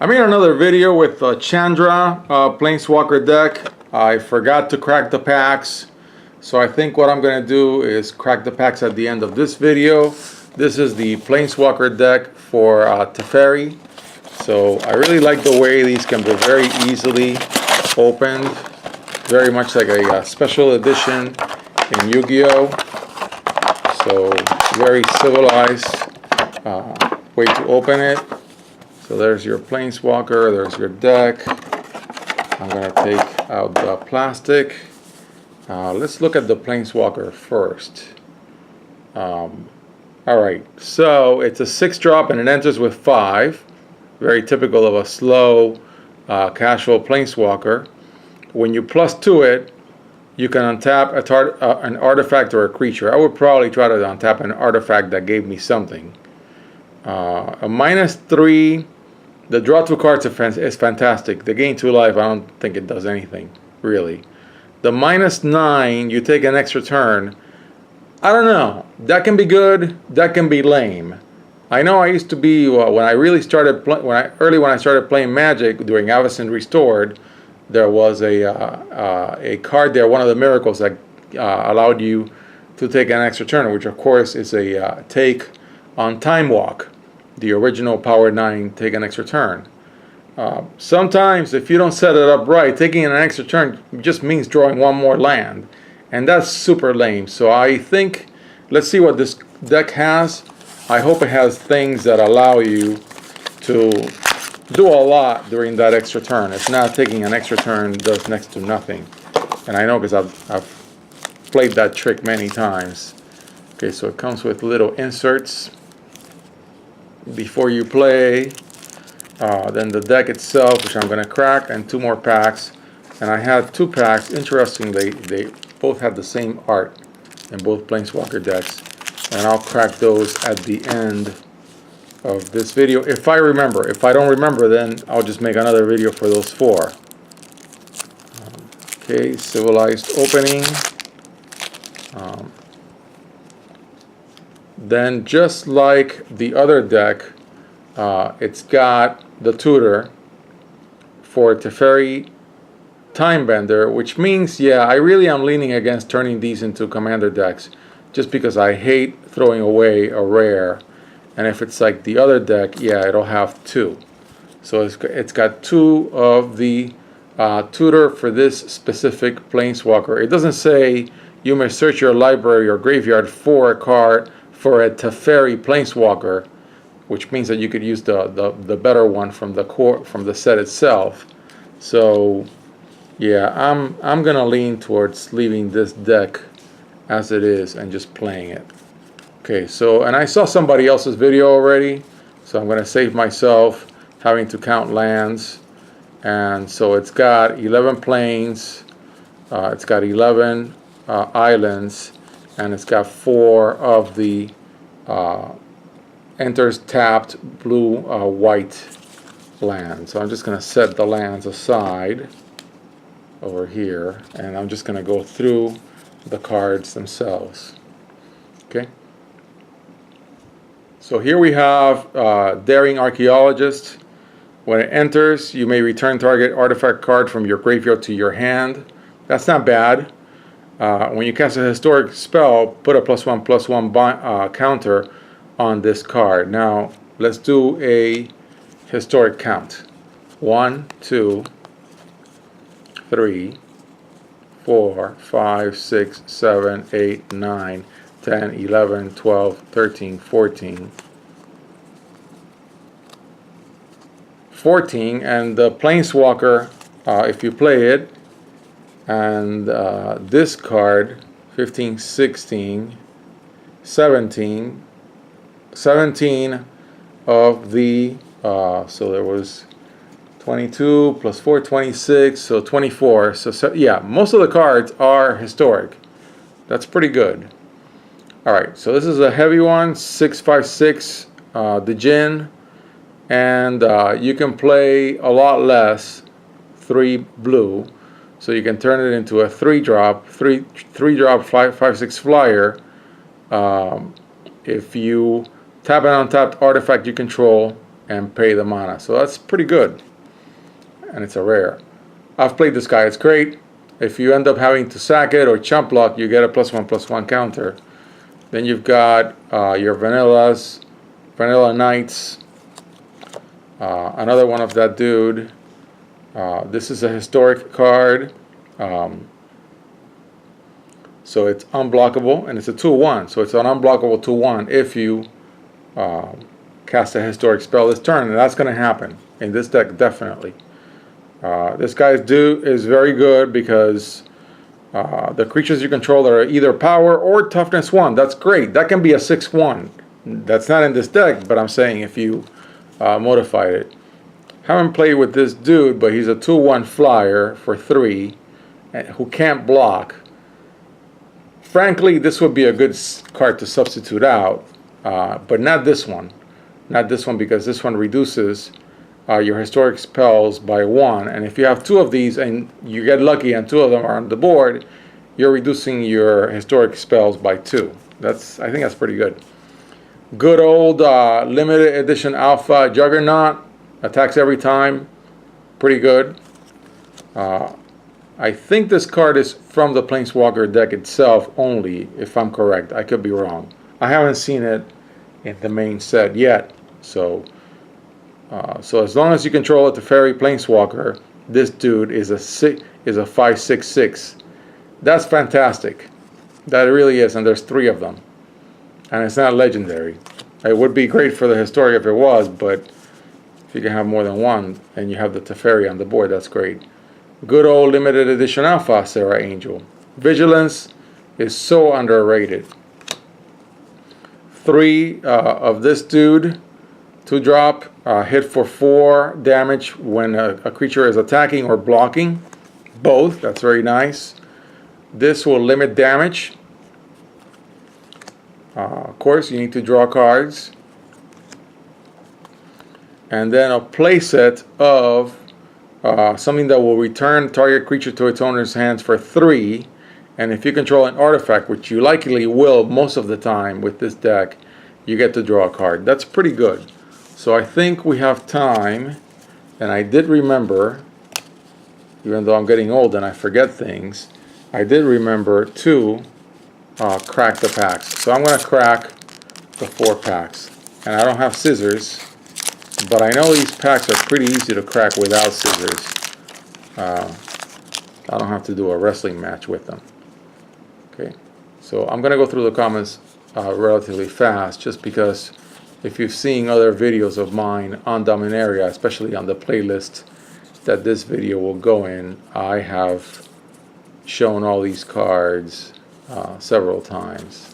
I made another video with Chandra Planeswalker deck. I forgot to crack the packs, so I think what I'm going to do is crack the packs at the end of this video. This is the Planeswalker deck for Teferi. So I really like the way these can be very easily opened, very much like a special edition in Yu-Gi-Oh! So very civilized way to open it. So there's your Planeswalker, there's your deck. I'm going to take out the plastic. Let's look at the Planeswalker first. Alright, so it's a 6-drop and it enters with 5. Very typical of a slow, casual Planeswalker. When you +2 it, you can untap an artifact or a creature. I would probably try to untap an artifact that gave me something. A -3, the draw 2 cards is fantastic. The gain 2 life, I don't think it does anything, really. The -9, you take an extra turn. I don't know. That can be good. That can be lame. I know I used to be when I really started when I started playing Magic during Avacyn Restored. There was a card there, one of the miracles that allowed you to take an extra turn, which of course is a take on Time Walk, the original Power 9, take an extra turn. Sometimes if you don't set it up right, taking an extra turn just means drawing one more land, and that's super lame. So I think, let's see what this deck has. I hope it has things that allow you to do a lot during that extra turn. It's not taking an extra turn does next to nothing. And I know because I've played that trick many times. Okay, so it comes with little inserts before you play. Then the deck itself, which I'm going to crack, and 2 more packs. And I had 2 packs. Interesting, they both have the same art in both Planeswalker decks. And I'll crack those at the end of this video, if I remember. If I don't remember, then I'll just make another video for those 4. Okay, civilized opening. Then just like the other deck, it's got the tutor for Teferi Timebender, which means, yeah, I really am leaning against turning these into commander decks, just because I hate throwing away a rare. And if it's like the other deck, yeah, it'll have 2. So it's got 2 of the tutor for this specific Planeswalker. It doesn't say you may search your library or graveyard for a card for a Teferi Planeswalker, which means that you could use the better one from the set itself. So yeah, I'm gonna lean towards leaving this deck as it is and just playing it. Okay, so, and I saw somebody else's video already, so I'm going to save myself having to count lands. And so it's got 11 plains, it's got 11 islands, and it's got 4 of the enters tapped blue white lands. So I'm just going to set the lands aside over here, and I'm just going to go through the cards themselves. Okay. So here we have Daring Archaeologist. When it enters, you may return target artifact card from your graveyard to your hand. That's not bad. When you cast a historic spell, put a +1/+1 counter on this card. Now, let's do a historic count. 1, 2, 3, 4, 5, 6, 7, 8, 9, 10, 11, 12, 13, 14. 14, and the Planeswalker, if you play it, and this card, 15, 16, 17, 17 of the, so there was 22 plus 4, 26, so 24. So yeah, most of the cards are historic. That's pretty good. Alright, so this is a heavy one, 656, the Djinn, and you can play a lot less, 3 blue, so you can turn it into a 3-drop, 3-drop 5/6 flyer. If you tap an untapped artifact you control and pay the mana. So that's pretty good. And it's a rare. I've played this guy, it's great. If you end up having to sack it or chump block, you get a +1/+1 counter. Then you've got your vanillas, vanilla knights, another one of that dude. This is a historic card. So it's unblockable, and it's a 2/1. So it's an unblockable 2/1 if you cast a historic spell this turn, and that's going to happen in this deck definitely. This guy's is very good because the creatures you control that are either power or toughness 1. That's great. That can be a 6/1. That's not in this deck, but I'm saying if you modified it. Haven't played with this dude, but he's a 2/1 flyer for 3 who can't block. Frankly, this would be a good card to substitute out, but not this one. Not this one, because this one reduces your historic spells by 1, and if you have 2 of these and you get lucky and 2 of them are on the board, you're reducing your historic spells by 2. I think that's pretty good. Good old limited edition alpha Juggernaut, attacks every time, pretty good. I think this card is from the Planeswalker deck itself only, if I'm correct. I could be wrong. I haven't seen it in the main set yet, so as long as you control a Teferi Planeswalker, this dude is a 5/6/6. That's fantastic. That really is, and there's 3 of them. And it's not legendary. It would be great for the historic if it was, but if you can have more than 1 and you have the Teferi on the board, that's great. Good old limited edition alpha Serra Angel. Vigilance is so underrated. 3 of this dude. 2-drop, hit for 4 damage when a creature is attacking or blocking. Both, that's very nice. This will limit damage. Of course, you need to draw cards. And then a playset of something that will return target creature to its owner's hands for 3. And if you control an artifact, which you likely will most of the time with this deck, you get to draw a card. That's pretty good. So I think we have time, and I did remember, even though I'm getting old and I forget things, I did remember to crack the packs. So I'm going to crack the 4 packs. And I don't have scissors, but I know these packs are pretty easy to crack without scissors. I don't have to do a wrestling match with them. Okay, so I'm going to go through the comments relatively fast, just because if you've seen other videos of mine on Dominaria, especially on the playlist that this video will go in, I have shown all these cards several times.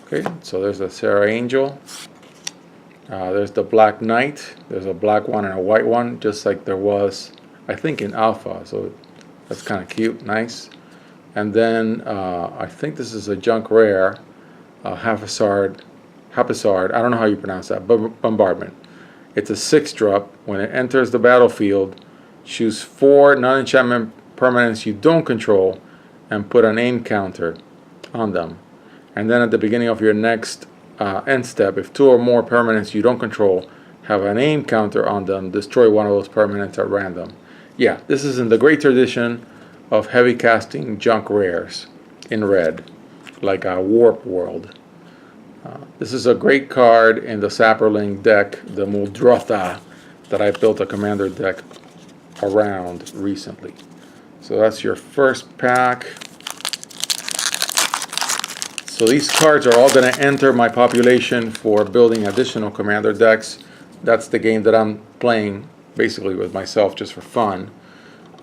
Okay, so there's a Serra Angel. There's the Black Knight. There's a black one and a white one, just like there was, I think, in Alpha. So that's kind of cute, nice. And then I think this is a junk rare, Haphazard. I don't know how you pronounce that, Bombardment. It's a 6-drop. When it enters the battlefield, choose 4 non-enchantment permanents you don't control and put an aim counter on them. And then at the beginning of your next end step, if 2 or more permanents you don't control have an aim counter on them, destroy one of those permanents at random. Yeah, this is in the great tradition of heavy casting junk rares in red, like a Warp World. This is a great card in the Saproling deck, the Muldrotha, that I built a commander deck around recently. So that's your first pack. So these cards are all going to enter my population for building additional commander decks. That's the game that I'm playing basically with myself just for fun.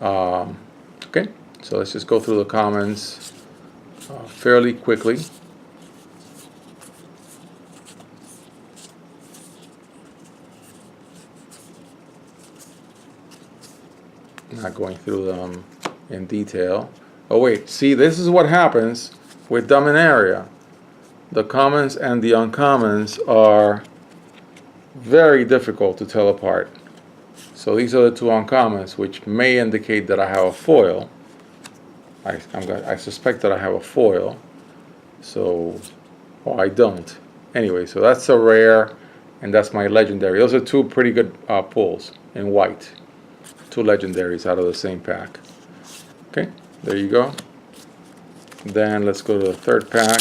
Okay, so let's just go through the comments fairly quickly. Not going through them in detail. Oh wait, see, this is what happens with Dominaria. The commons and the uncommons are very difficult to tell apart. So these are the 2 uncommons, which may indicate that I have a foil. I suspect that I have a foil. So, well, I don't. Anyway, so that's a rare and that's my legendary. Those are two pretty good pulls in white. Two legendaries out of the same pack. Okay, there you go. Then let's go to the third pack.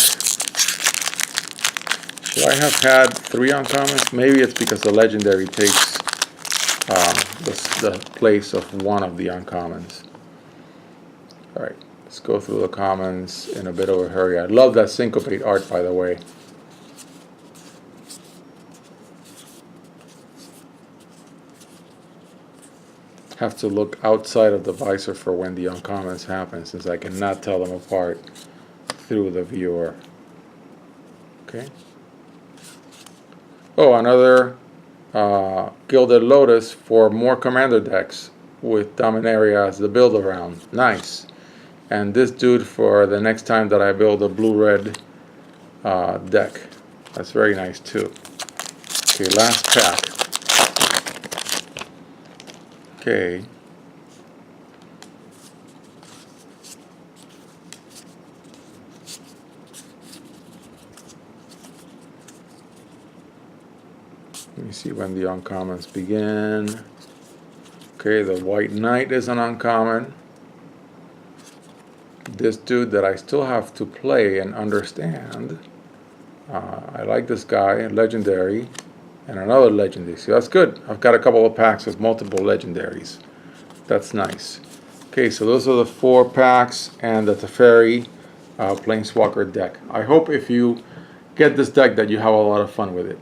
Should I have had 3 uncommons? Maybe it's because the legendary takes the place of one of the uncommons. Alright, let's go through the commons in a bit of a hurry. I love that syncopate art, by the way. Have to look outside of the visor for when the uncommons happen, since I cannot tell them apart through the viewer. Okay. Oh, another Gilded Lotus for more commander decks with Dominaria as the build around. Nice. And this dude for the next time that I build a blue-red deck. That's very nice too. Okay, last pack. Okay. Let me see when the uncommons begin. Okay, the White Knight is an uncommon. This dude that I still have to play and understand. I like this guy, legendary, and another legendary. So that's good. I've got a couple of packs with multiple legendaries. That's nice. Okay, so those are the 4 packs and the Teferi Planeswalker deck. I hope if you get this deck that you have a lot of fun with it.